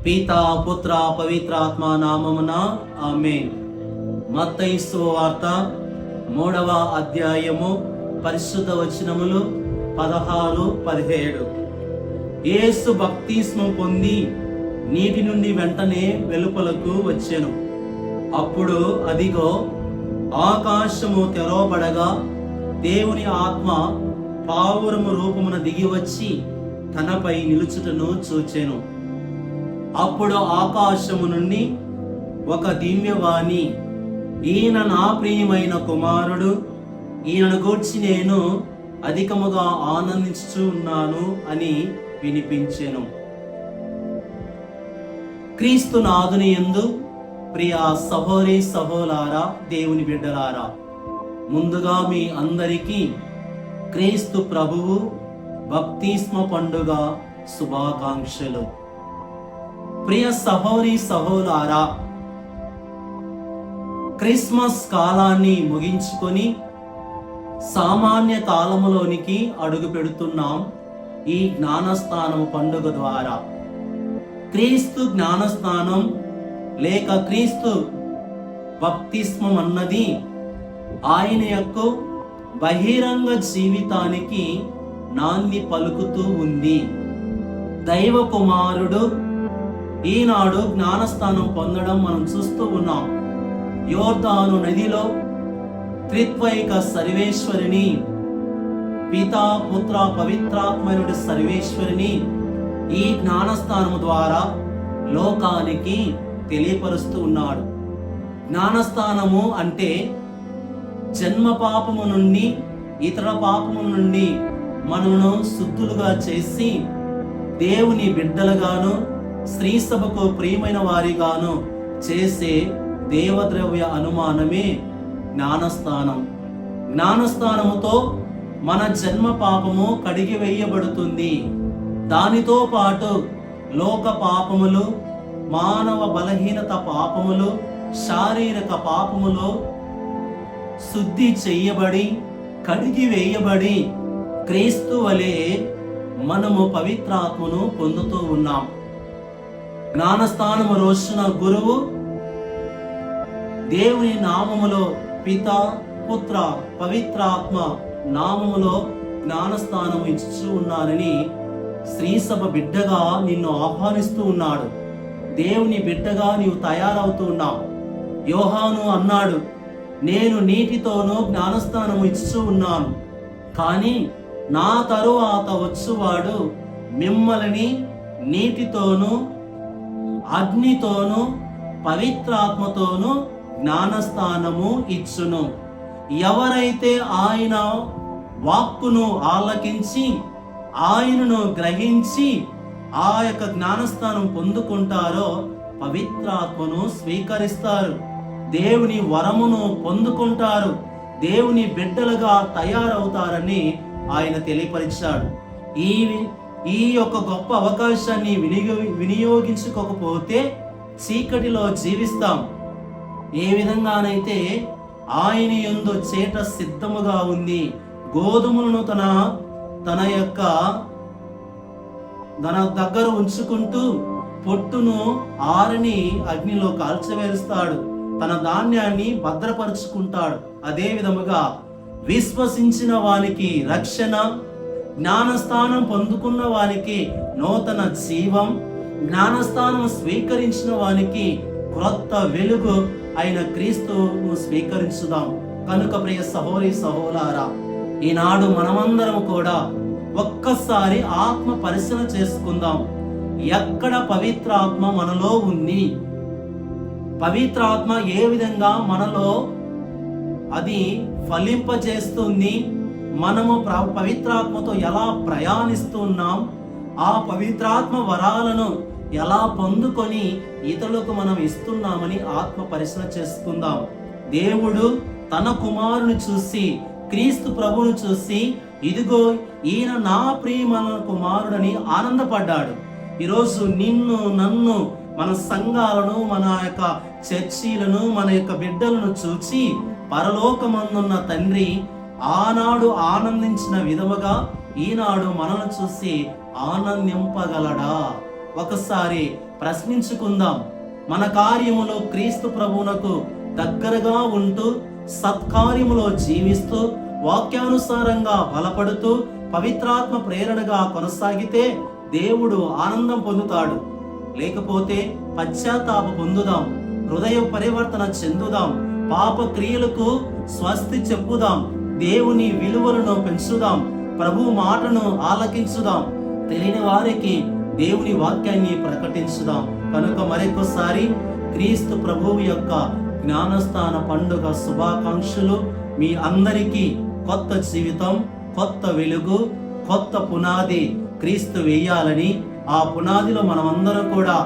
పితా పుత్ర పవిత్రాత్మ నామమున ఆమేన్. మత్తయి సువార్త 3వ అధ్యాయము పరిశుద్ధ వచనములు 16, 17. యేసు బప్తిస్మం పొంది నీటి నుండి వెంటనే వెలుపలకు వచ్చెను. అప్పుడు అదిగో ఆకాశము తెరవబడగా దేవుని ఆత్మ పావురము రూపమున దిగి వచ్చి తనపై నిలుచుటను చూచెను. అప్పుడు ఆకాశము నుండి ఒక దివ్యవాణి, ఈయన నా ప్రియమైన కుమారుడు, ఈయనను గూర్చి నేను అధికముగా ఆనందించుచు ఉన్నాను అని వినిపించెను. క్రీస్తు నాథుని యందు ప్రియ సహోదరి సహోదరులారా, దేవుని బిడ్డలారా, ముందుగా మీ అందరికీ క్రీస్తు ప్రభువు బప్తిస్మ పండుగ శుభాకాంక్షలు. ప్రియ సహోదరి సహోదరులారా, క్రిస్మస్ కాలాన్ని ముగించుకొని సామాన్య కాలములోనికి అడుగు పెడుతున్నాం. ఈ జ్ఞానస్నానం పండుగ ద్వారా క్రీస్తు జ్ఞానస్నానం లేక క్రీస్తు బప్తిస్మం అన్నది ఆయన యొక్క బహిరంగ జీవితానికి నాంది పలుకుతూ ఉంది. దైవ కుమారుడు ఈనాడు జ్ఞానస్నానం పొందడం మనం చూస్తూ ఉన్నాం. యోర్దాను నదిలో త్రిత్వైక సర్వేశ్వరిని, పితా పుత్ర పవిత్రాత్మనుడి సర్వేశ్వరిని ఈ జ్ఞానస్నానము ద్వారా లోకానికి తెలియపరుస్తూ ఉన్నాడు. జ్ఞానస్నానము అంటే జన్మ పాపము నుండి ఇతర పాపము నుండి మనను శుద్ధులుగా చేసి దేవుని బిడ్డలుగాను స్త్రీ సభకు ప్రియమైన వారిగాను చేసే దేవద్రవ్య అనుమానమే జ్ఞానస్నానం. జ్ఞానస్నానముతో మన జన్మ పాపము కడిగి వేయబడుతుంది. దానితో పాటు లోక పాపములు, మానవ బలహీనత పాపములు, శారీరక పాపములు శుద్ధి చెయ్యబడి కడిగి వేయబడి క్రీస్తు వలె మనము పవిత్రాత్మను పొందుతూ ఉన్నాం. జ్ఞానస్నానము రోజున గురువు దేవుని నామములో, పిత పుత్ర పవిత్రాత్మ నామములో జ్ఞానస్నానము ఇచ్చుచూ ఉన్నానని స్త్రీ సభ బిడ్డగా నిన్ను ఆహ్వానిస్తూ ఉన్నాడు. దేవుని బిడ్డగా నీవు తయారవుతూ ఉన్నావు. యోహాను అన్నాడు, నేను నీటితోనూ జ్ఞానస్నానము ఇచ్చుచూ ఉన్నాను, కానీ నా తరువాత వచ్చువాడు మిమ్మల్ని నీటితోనూ అగ్నితోనూ పవిత్రాత్మతోనూ జ్ఞానస్నానము ఇచ్చును. ఎవరైతే ఆయన వాక్కును ఆలకించి ఆయనను గ్రహించి ఆ యొక్క జ్ఞానస్నానం పొందుకుంటారో పవిత్రాత్మను స్వీకరిస్తారు, దేవుని వరమును పొందుకుంటారు, దేవుని బిడ్డలుగా తయారవుతారని ఆయన తెలియపరిచాడు. ఈ యొక్క గొప్ప అవకాశాన్ని వినియోగించుకోకపోతే చీకటిలో జీవిస్తాం. ఏ విధంగానైతే ఆయన యందు చేట సిద్ధముగా ఉంది, గోధుమలను తన దగ్గర ఉంచుకుంటూ పొట్టును ఆరని అగ్నిలో కాల్చివేరుస్తాడు, తన ధాన్యాన్ని భద్రపరుచుకుంటాడు. అదే విధముగా విశ్వసించిన వానికి రక్షణ, జ్ఞానస్థానం పొందుకున్న వానికి నూతన జీవం, జ్ఞానస్థానం స్వీకరించిన వానికి క్రొత్త వెలుగు అయిన క్రీస్తును స్వీకరించుదాం. కనుక ప్రియ సహోదరి సహోదరులారా, ఈనాడు మనమందరం కూడా ఒక్కసారి ఆత్మ పరిశీలన చేసుకుందాం. ఎక్కడ పవిత్రాత్మ మనలో ఉంది, పవిత్రాత్మ ఏ విధంగా మనలో అది ఫలింపజేస్తుంది, మనము పవిత్రాత్మతో ఎలా ప్రయాణిస్తున్నాం, ఆ పవిత్రాత్మ వరాలను ఎలా పొందుకొని ఇతరులకు మనం ఇస్తున్నామని ఆత్మ పరిశీలన చేసుకుందాం. దేవుడు తన కుమారుని చూసి, క్రీస్తు ప్రభువును చూసి, ఇదిగో ఈయన నా ప్రియమైన కుమారుడని ఆనందపడ్డాడు. ఈరోజు నిన్ను నన్ను, మన సంఘాలను, మన యొక్క చర్చీలను, మన యొక్క బిడ్డలను చూచి పరలోకమందున్న తండ్రి ఆనాడు ఆనందించిన విధముగా ఈనాడు మనల్ని చూసి ఆనందింపగలడా? ఒకసారి ప్రశ్నించుకుందాం. మన కార్యములో క్రీస్తు ప్రభువునకు దగ్గరగా ఉంటూ, సత్కార్యములో జీవిస్తూ, వాక్యానుసారంగా బలపడుతూ, పవిత్రాత్మ ప్రేరణగా కొనసాగితే దేవుడు ఆనందం పొందుతాడు. లేకపోతే పశ్చాత్తాప పొందుదాం, హృదయ పరివర్తన చెందుదాం, పాప క్రియలకు స్వస్తి చెప్పుదాం, దేవుని విలువలను పెంచుదాం, ప్రభు మాటను ఆలకించుదాం, తెలియని వారికి దేవుని వాక్యాన్ని ప్రకటించుదాం. కనుక మరొకసారి క్రీస్తు ప్రభువు యొక్క జ్ఞానస్థాన పండుగ శుభాకాంక్షలు. మీ అందరికీ కొత్త జీవితం, కొత్త వెలుగు, కొత్త పునాది క్రీస్తు వేయాలని, ఆ పునాదిలో మనమందరం కూడా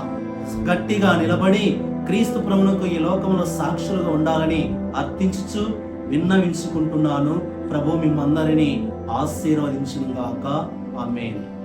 గట్టిగా నిలబడి క్రీస్తు ప్రభువునకు ఈ లోకంలో సాక్షులుగా ఉండాలని అర్థించుచు విన్నవించుకుంటున్నాను. ప్రభు మిమ్మందరినీ ఆశీర్వదించును గాక. ఆమేన్.